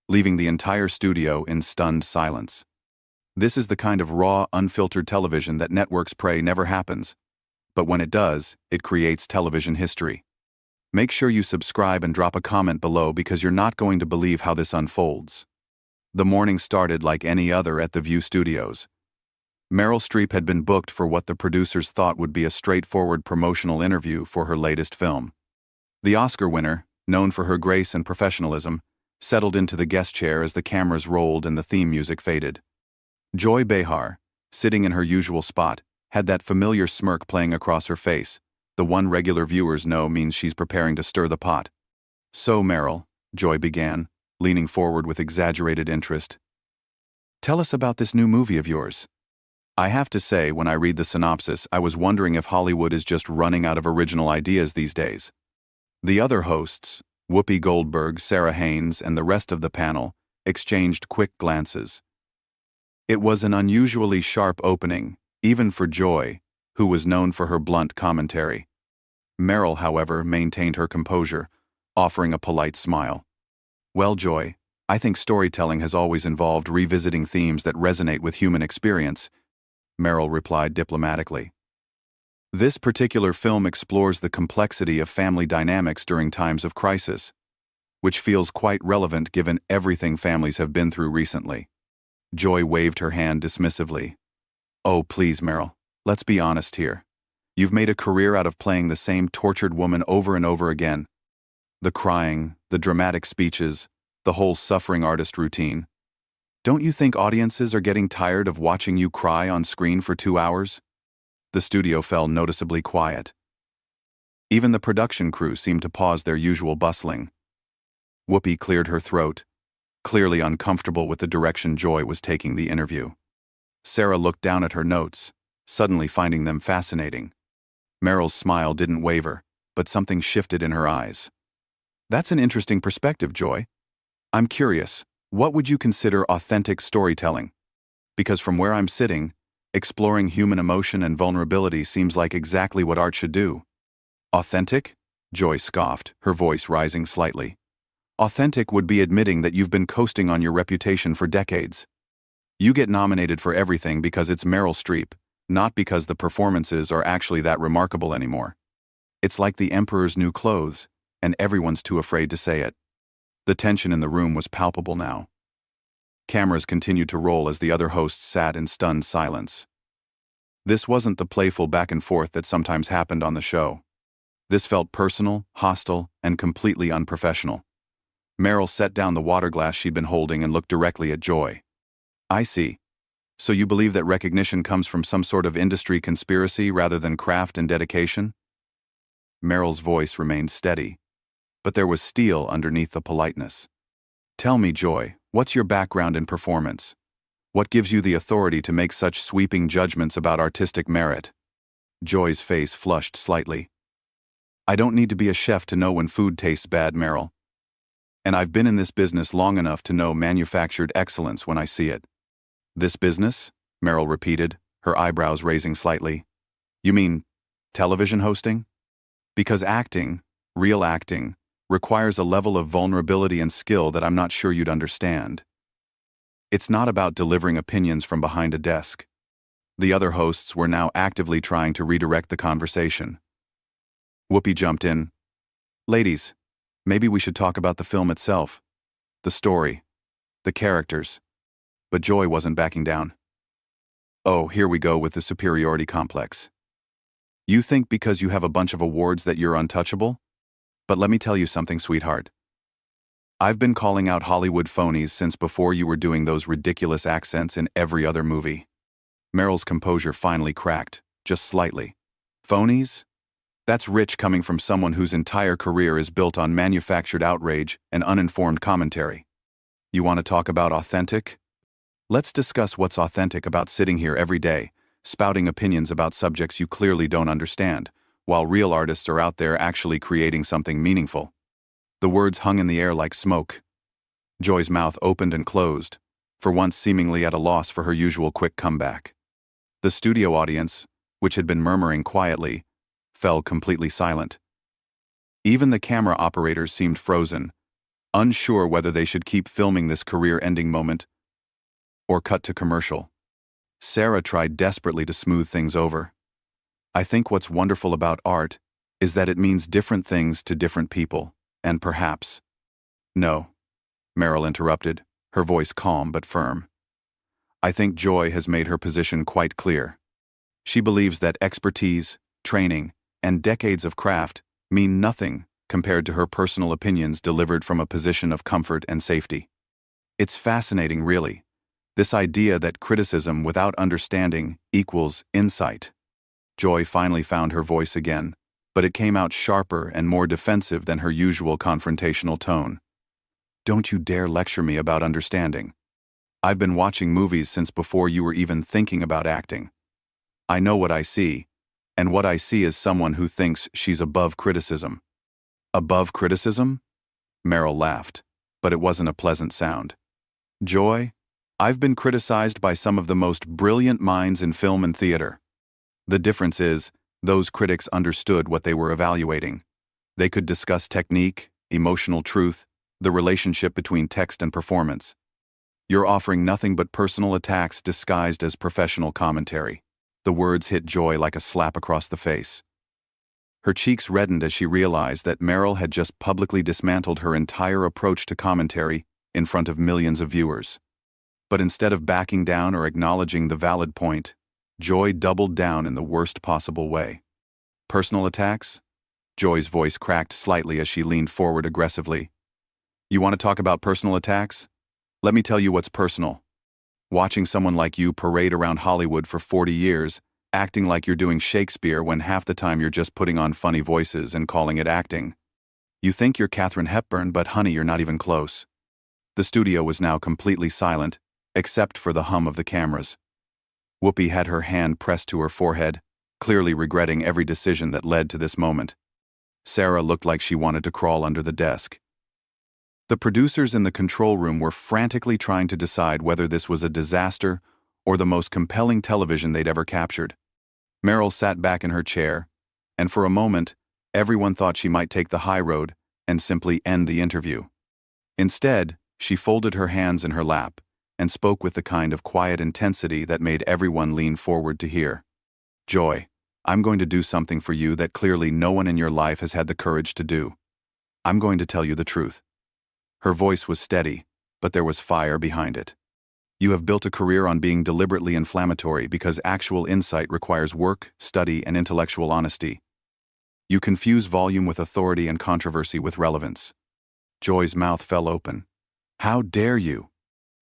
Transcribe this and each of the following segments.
leaving the entire studio in stunned silence. This is the kind of raw, unfiltered television that networks pray never happens. But when it does, it creates television history. Make sure you subscribe and drop a comment below because you're not going to believe how this unfolds. The morning started like any other at the View Studios. Meryl Streep had been booked for what the producers thought would be a straightforward promotional interview for her latest film. The Oscar winner, known for her grace and professionalism, settled into the guest chair as the cameras rolled and the theme music faded. Joy Behar, sitting in her usual spot, had that familiar smirk playing across her face, the one regular viewers know means she's preparing to stir the pot. "So, Meryl," Joy began, leaning forward with exaggerated interest. "Tell us about this new movie of yours." I have to say, when I read the synopsis, I was wondering if Hollywood is just running out of original ideas these days. The other hosts, Whoopi Goldberg, Sarah Haynes, and the rest of the panel, exchanged quick glances. It was an unusually sharp opening, even for Joy, who was known for her blunt commentary. Meryl, however, maintained her composure, offering a polite smile. "Well, Joy, I think storytelling has always involved revisiting themes that resonate with human experience," Meryl replied diplomatically. "This particular film explores the complexity of family dynamics during times of crisis, which feels quite relevant given everything families have been through recently." Joy waved her hand dismissively. "Oh, please, Meryl, let's be honest here. You've made a career out of playing the same tortured woman over and over again. The crying, the dramatic speeches, the whole suffering artist routine. Don't you think audiences are getting tired of watching you cry on screen for 2 hours?" The studio fell noticeably quiet. Even the production crew seemed to pause their usual bustling. Whoopi cleared her throat, clearly uncomfortable with the direction Joy was taking the interview. Sarah looked down at her notes, suddenly finding them fascinating. Meryl's smile didn't waver, but something shifted in her eyes. "That's an interesting perspective, Joy. I'm curious, what would you consider authentic storytelling? Because from where I'm sitting, exploring human emotion and vulnerability seems like exactly what art should do." "Authentic?" Joy scoffed, her voice rising slightly. "Authentic would be admitting that you've been coasting on your reputation for decades. You get nominated for everything because it's Meryl Streep, not because the performances are actually that remarkable anymore. It's like the emperor's new clothes, and everyone's too afraid to say it." The tension in the room was palpable now. Cameras continued to roll as the other hosts sat in stunned silence. This wasn't the playful back and forth that sometimes happened on the show. This felt personal, hostile, and completely unprofessional. Meryl set down the water glass she'd been holding and looked directly at Joy. "I see. So you believe that recognition comes from some sort of industry conspiracy rather than craft and dedication?" Meryl's voice remained steady, but there was steel underneath the politeness. "Tell me, Joy, what's your background in performance? What gives you the authority to make such sweeping judgments about artistic merit?" Joy's face flushed slightly. "I don't need to be a chef to know when food tastes bad, Meryl. And I've been in this business long enough to know manufactured excellence when I see it." "This business?" Meryl repeated, her eyebrows raising slightly. "You mean television hosting? Because acting, real acting, requires a level of vulnerability and skill that I'm not sure you'd understand. It's not about delivering opinions from behind a desk." The other hosts were now actively trying to redirect the conversation. Whoopi jumped in. "Ladies, maybe we should talk about the film itself, the story, the characters." But Joy wasn't backing down. "Oh, here we go with the superiority complex. You think because you have a bunch of awards that you're untouchable? But let me tell you something, sweetheart. I've been calling out Hollywood phonies since before you were doing those ridiculous accents in every other movie." Meryl's composure finally cracked, just slightly. "Phonies? That's rich coming from someone whose entire career is built on manufactured outrage and uninformed commentary. You want to talk about authentic? Let's discuss what's authentic about sitting here every day, spouting opinions about subjects you clearly don't understand, while real artists are out there actually creating something meaningful." The words hung in the air like smoke. Joy's mouth opened and closed, for once seemingly at a loss for her usual quick comeback. The studio audience, which had been murmuring quietly, fell completely silent. Even the camera operators seemed frozen, unsure whether they should keep filming this career-ending moment or cut to commercial. Sarah tried desperately to smooth things over. I think what's wonderful about art is that it means different things to different people, and perhaps... No, Meryl interrupted, her voice calm but firm. I think Joy has made her position quite clear. She believes that expertise, training, and decades of craft mean nothing compared to her personal opinions delivered from a position of comfort and safety. It's fascinating, really, this idea that criticism without understanding equals insight. Joy finally found her voice again, but it came out sharper and more defensive than her usual confrontational tone. Don't you dare lecture me about understanding. I've been watching movies since before you were even thinking about acting. I know what I see, and what I see is someone who thinks she's above criticism. Above criticism? Meryl laughed, but it wasn't a pleasant sound. Joy, I've been criticized by some of the most brilliant minds in film and theater. The difference is, those critics understood what they were evaluating. They could discuss technique, emotional truth, the relationship between text and performance. You're offering nothing but personal attacks disguised as professional commentary. The words hit Joy like a slap across the face. Her cheeks reddened as she realized that Meryl had just publicly dismantled her entire approach to commentary in front of millions of viewers. But instead of backing down or acknowledging the valid point, Joy doubled down in the worst possible way. Personal attacks? Joy's voice cracked slightly as she leaned forward aggressively. You want to talk about personal attacks? Let me tell you what's personal. Watching someone like you parade around Hollywood for 40 years, acting like you're doing Shakespeare when half the time you're just putting on funny voices and calling it acting. You think you're Katharine Hepburn, but honey, you're not even close. The studio was now completely silent, except for the hum of the cameras. Whoopi had her hand pressed to her forehead, clearly regretting every decision that led to this moment. Sarah looked like she wanted to crawl under the desk. The producers in the control room were frantically trying to decide whether this was a disaster or the most compelling television they'd ever captured. Meryl sat back in her chair, and for a moment, everyone thought she might take the high road and simply end the interview. Instead, she folded her hands in her lap and spoke with the kind of quiet intensity that made everyone lean forward to hear. Joy, I'm going to do something for you that clearly no one in your life has had the courage to do. I'm going to tell you the truth. Her voice was steady, but there was fire behind it. You have built a career on being deliberately inflammatory because actual insight requires work, study, and intellectual honesty. You confuse volume with authority and controversy with relevance. Joy's mouth fell open. How dare you?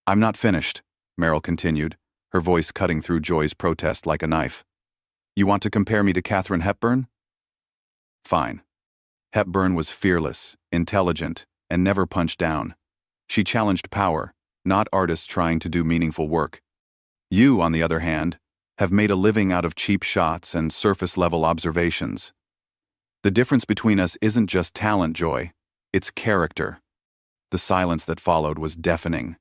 I'm not finished, Meryl continued, her voice cutting through Joy's protest like a knife. You want to compare me to Katharine Hepburn? Fine. Hepburn was fearless, intelligent, and never punched down. She challenged power, not artists trying to do meaningful work. You, on the other hand, have made a living out of cheap shots and surface-level observations. The difference between us isn't just talent, Joy, it's character. The silence that followed was deafening.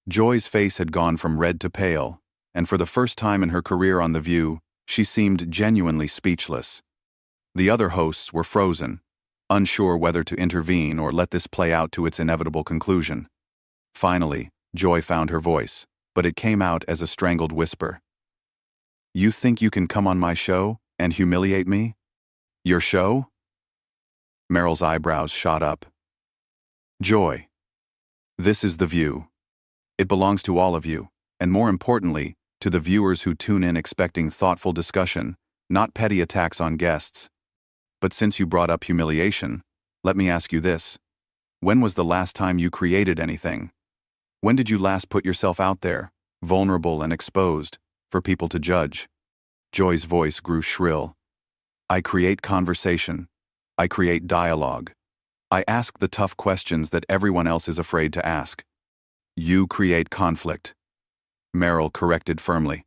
Joy's face had gone from red to pale, and for the first time in her career on The View, she seemed genuinely speechless. The other hosts were frozen, unsure whether to intervene or let this play out to its inevitable conclusion. Finally, Joy found her voice, but it came out as a strangled whisper. You think you can come on my show and humiliate me? Your show? Meryl's eyebrows shot up. Joy. This is The View. It belongs to all of you, and more importantly, to the viewers who tune in expecting thoughtful discussion, not petty attacks on guests. But since you brought up humiliation, let me ask you this. When was the last time you created anything? When did you last put yourself out there, vulnerable and exposed, for people to judge? Joy's voice grew shrill. I create conversation. I create dialogue. I ask the tough questions that everyone else is afraid to ask. You create conflict. Meryl corrected firmly.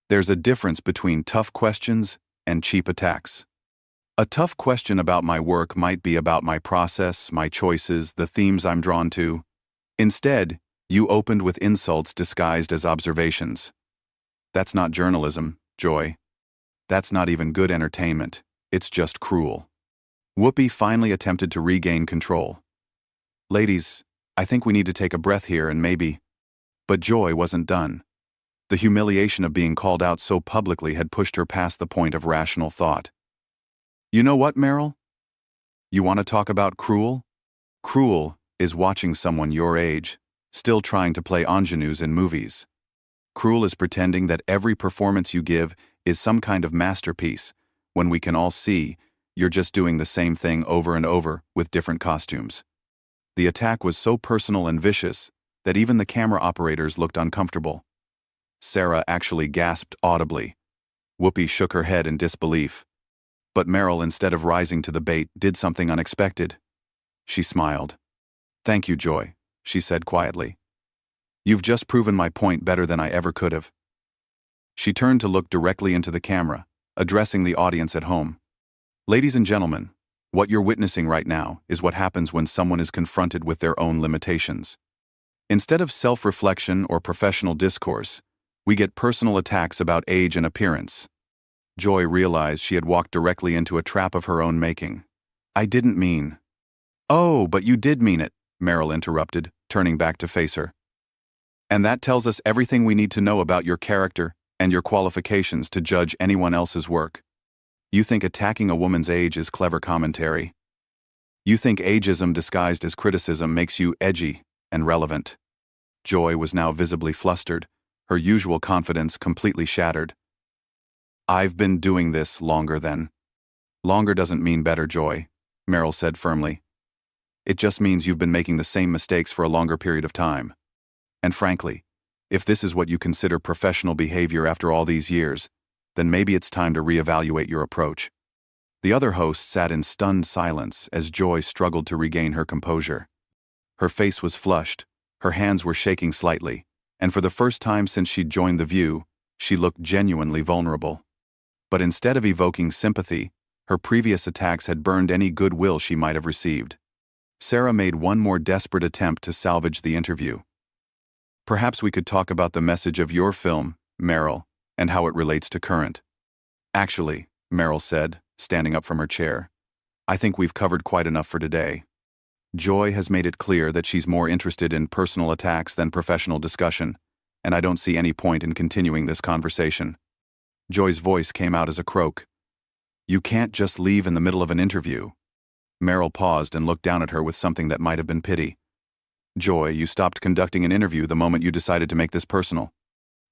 There's a difference between tough questions and cheap attacks. A tough question about my work might be about my process, my choices, the themes I'm drawn to. Instead, you opened with insults disguised as observations. That's not journalism, Joy. That's not even good entertainment. It's just cruel. Whoopi finally attempted to regain control. Ladies, I think we need to take a breath here and maybe. But Joy wasn't done. The humiliation of being called out so publicly had pushed her past the point of rational thought. You know what, Meryl? You want to talk about cruel? Cruel is watching someone your age, still trying to play ingenues in movies. Cruel is pretending that every performance you give is some kind of masterpiece, when we can all see you're just doing the same thing over and over with different costumes. The attack was so personal and vicious that even the camera operators looked uncomfortable. Sarah actually gasped audibly. Whoopi shook her head in disbelief. But Meryl, instead of rising to the bait, did something unexpected. She smiled. "Thank you, Joy," she said quietly. "You've just proven my point better than I ever could have." She turned to look directly into the camera, addressing the audience at home. "Ladies and gentlemen, what you're witnessing right now is what happens when someone is confronted with their own limitations. Instead of self-reflection or professional discourse, we get personal attacks about age and appearance." Joy realized she had walked directly into a trap of her own making. "I didn't mean—" "Oh, but you did mean it," Meryl interrupted, turning back to face her. "And that tells us everything we need to know about your character and your qualifications to judge anyone else's work. You think attacking a woman's age is clever commentary. You think ageism disguised as criticism makes you edgy and relevant." Joy was now visibly flustered, her usual confidence completely shattered. "I've been doing this longer than—" "Longer doesn't mean better, Joy," Meryl said firmly. "It just means you've been making the same mistakes for a longer period of time. And frankly, if this is what you consider professional behavior after all these years, then maybe it's time to reevaluate your approach." The other host sat in stunned silence as Joy struggled to regain her composure. Her face was flushed, her hands were shaking slightly, and for the first time since she'd joined The View, she looked genuinely vulnerable. But instead of evoking sympathy, her previous attacks had burned any goodwill she might have received. Sarah made one more desperate attempt to salvage the interview. "Perhaps we could talk about the message of your film, Meryl, and how it relates to current." "Actually," Meryl said, standing up from her chair, "I think we've covered quite enough for today. Joy has made it clear that she's more interested in personal attacks than professional discussion, and I don't see any point in continuing this conversation." Joy's voice came out as a croak. "You can't just leave in the middle of an interview." Meryl paused and looked down at her with something that might have been pity. "Joy, you stopped conducting an interview the moment you decided to make this personal.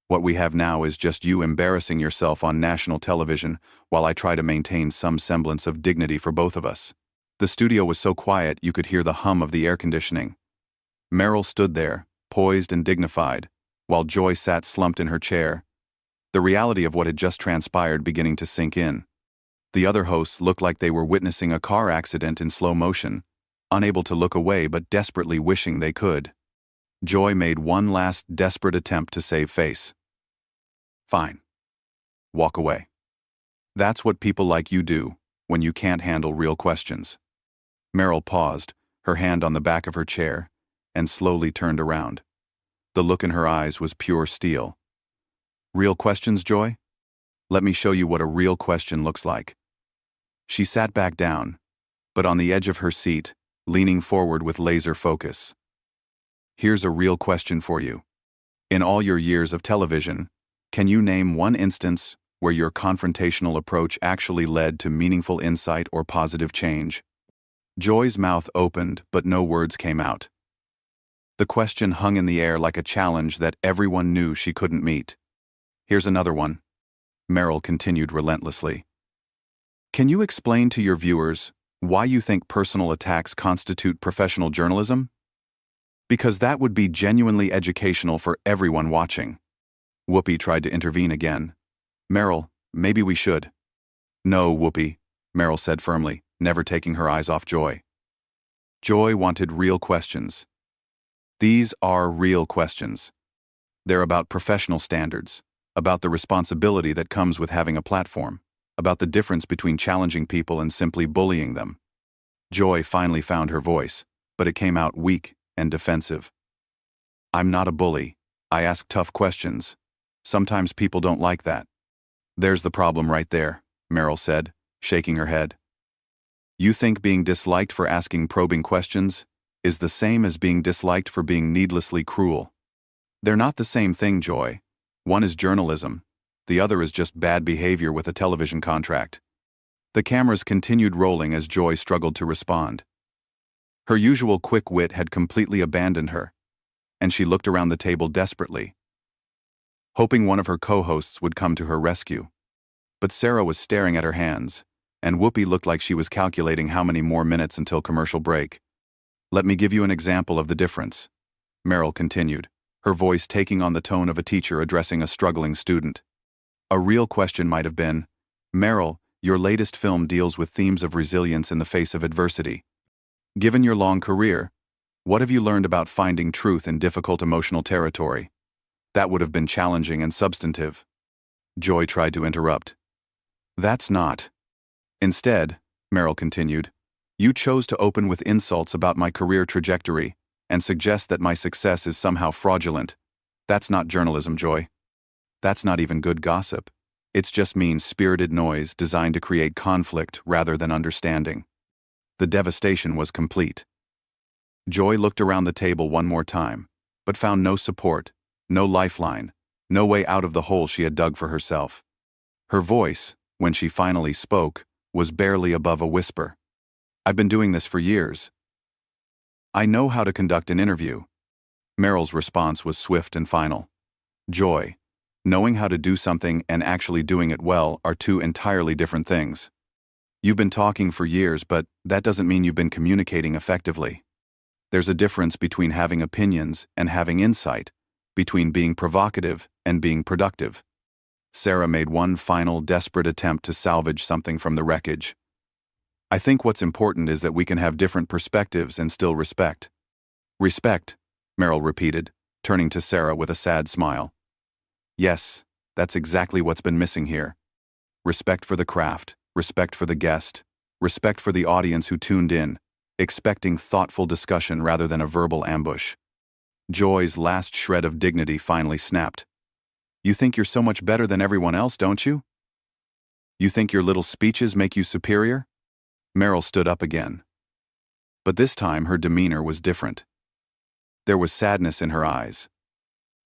What we have now is just you embarrassing yourself on national television while I try to maintain some semblance of dignity for both of us." The studio was so quiet you could hear the hum of the air conditioning. Meryl stood there, poised and dignified, while Joy sat slumped in her chair, the reality of what had just transpired beginning to sink in. The other hosts looked like they were witnessing a car accident in slow motion, unable to look away but desperately wishing they could. Joy made one last desperate attempt to save face. "Fine. Walk away. That's what people like you do when you can't handle real questions." Meryl paused, her hand on the back of her chair, and slowly turned around. The look in her eyes was pure steel. "Real questions, Joy? Let me show you what a real question looks like." She sat back down, but on the edge of her seat, leaning forward with laser focus. "Here's a real question for you. In all your years of television, can you name one instance where your confrontational approach actually led to meaningful insight or positive change?" Joy's mouth opened, but no words came out. The question hung in the air like a challenge that everyone knew she couldn't meet. "Here's another one," Meryl continued relentlessly. "Can you explain to your viewers why you think personal attacks constitute professional journalism? Because that would be genuinely educational for everyone watching." Whoopi tried to intervene again. "Meryl, maybe we should." "No, Whoopi," Meryl said firmly, never taking her eyes off Joy. Joy wanted real questions. These are real questions. They're about professional standards, about the responsibility that comes with having a platform, about the difference between challenging people and simply bullying them. Joy finally found her voice, but it came out weak and defensive. "I'm not a bully. I ask tough questions. Sometimes people don't like that." "There's the problem right there," Meryl said, shaking her head. "You think being disliked for asking probing questions is the same as being disliked for being needlessly cruel. They're not the same thing, Joy. One is journalism, the other is just bad behavior with a television contract. The cameras continued rolling as Joy struggled to respond. Her usual quick wit had completely abandoned her, and she looked around the table desperately, hoping one of her co-hosts would come to her rescue. But Sarah was staring at her hands, and Whoopi looked like she was calculating how many more minutes until commercial break. "Let me give you an example of the difference," Meryl continued, her voice taking on the tone of a teacher addressing a struggling student. A real question might have been, "Meryl, your latest film deals with themes of resilience in the face of adversity. Given your long career, what have you learned about finding truth in difficult emotional territory?" That would have been challenging and substantive. Joy tried to interrupt. "That's not." "Instead," Meryl continued, "you chose to open with insults about my career trajectory and suggest that my success is somehow fraudulent. That's not journalism, Joy. That's not even good gossip. It's just mean-spirited noise designed to create conflict rather than understanding." The devastation was complete. Joy looked around the table one more time, but found no support, no lifeline, no way out of the hole she had dug for herself. Her voice, when she finally spoke, was barely above a whisper. "I've been doing this for years. I know how to conduct an interview." Meryl's response was swift and final. "Joy, knowing how to do something and actually doing it well are two entirely different things. You've been talking for years, but that doesn't mean you've been communicating effectively. There's a difference between having opinions and having insight, between being provocative and being productive." Sarah made one final, desperate attempt to salvage something from the wreckage. "I think what's important is that we can have different perspectives and still respect." "Respect," Meryl repeated, turning to Sarah with a sad smile. "Yes, that's exactly what's been missing here. Respect for the craft, respect for the guest, respect for the audience who tuned in, expecting thoughtful discussion rather than a verbal ambush." Joy's last shred of dignity finally snapped. "You think you're so much better than everyone else, don't you? You think your little speeches make you superior?" Meryl stood up again. But this time her demeanor was different. There was sadness in her eyes.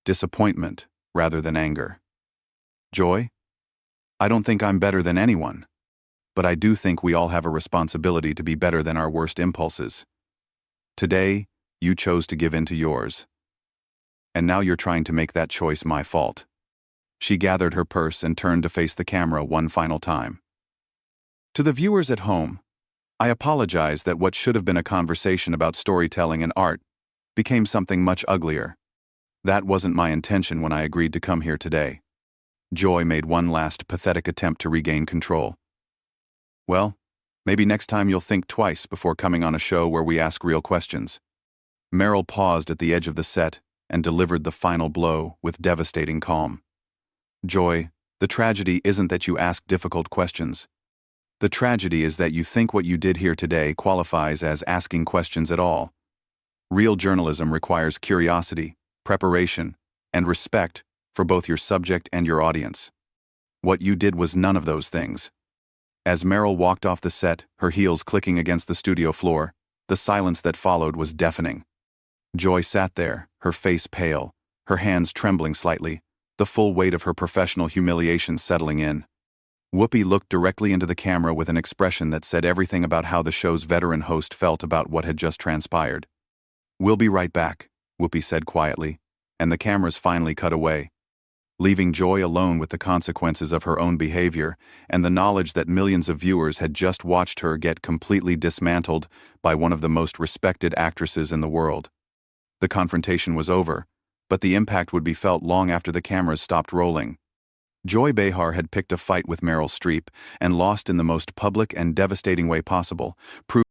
Disappointment rather than anger. "Joy, I don't think I'm better than anyone. But I do think we all have a responsibility to be better than our worst impulses. Today, you chose to give in to yours. And now you're trying to make that choice my fault." She gathered her purse and turned to face the camera one final time. "To the viewers at home, I apologize that what should have been a conversation about storytelling and art became something much uglier. That wasn't my intention when I agreed to come here today." Joy made one last pathetic attempt to regain control. "Well, maybe next time you'll think twice before coming on a show where we ask real questions." Meryl paused at the edge of the set and delivered the final blow with devastating calm. "Joy, the tragedy isn't that you ask difficult questions. The tragedy is that you think what you did here today qualifies as asking questions at all. Real journalism requires curiosity, preparation, and respect for both your subject and your audience. What you did was none of those things." As Meryl walked off the set, her heels clicking against the studio floor, the silence that followed was deafening. Joy sat there, her face pale, her hands trembling slightly, the full weight of her professional humiliation settling in. Whoopi looked directly into the camera with an expression that said everything about how the show's veteran host felt about what had just transpired. "We'll be right back," Whoopi said quietly, and the cameras finally cut away, leaving Joy alone with the consequences of her own behavior and the knowledge that millions of viewers had just watched her get completely dismantled by one of the most respected actresses in the world. The confrontation was over, but the impact would be felt long after the cameras stopped rolling. Joy Behar had picked a fight with Meryl Streep and lost in the most public and devastating way possible, proving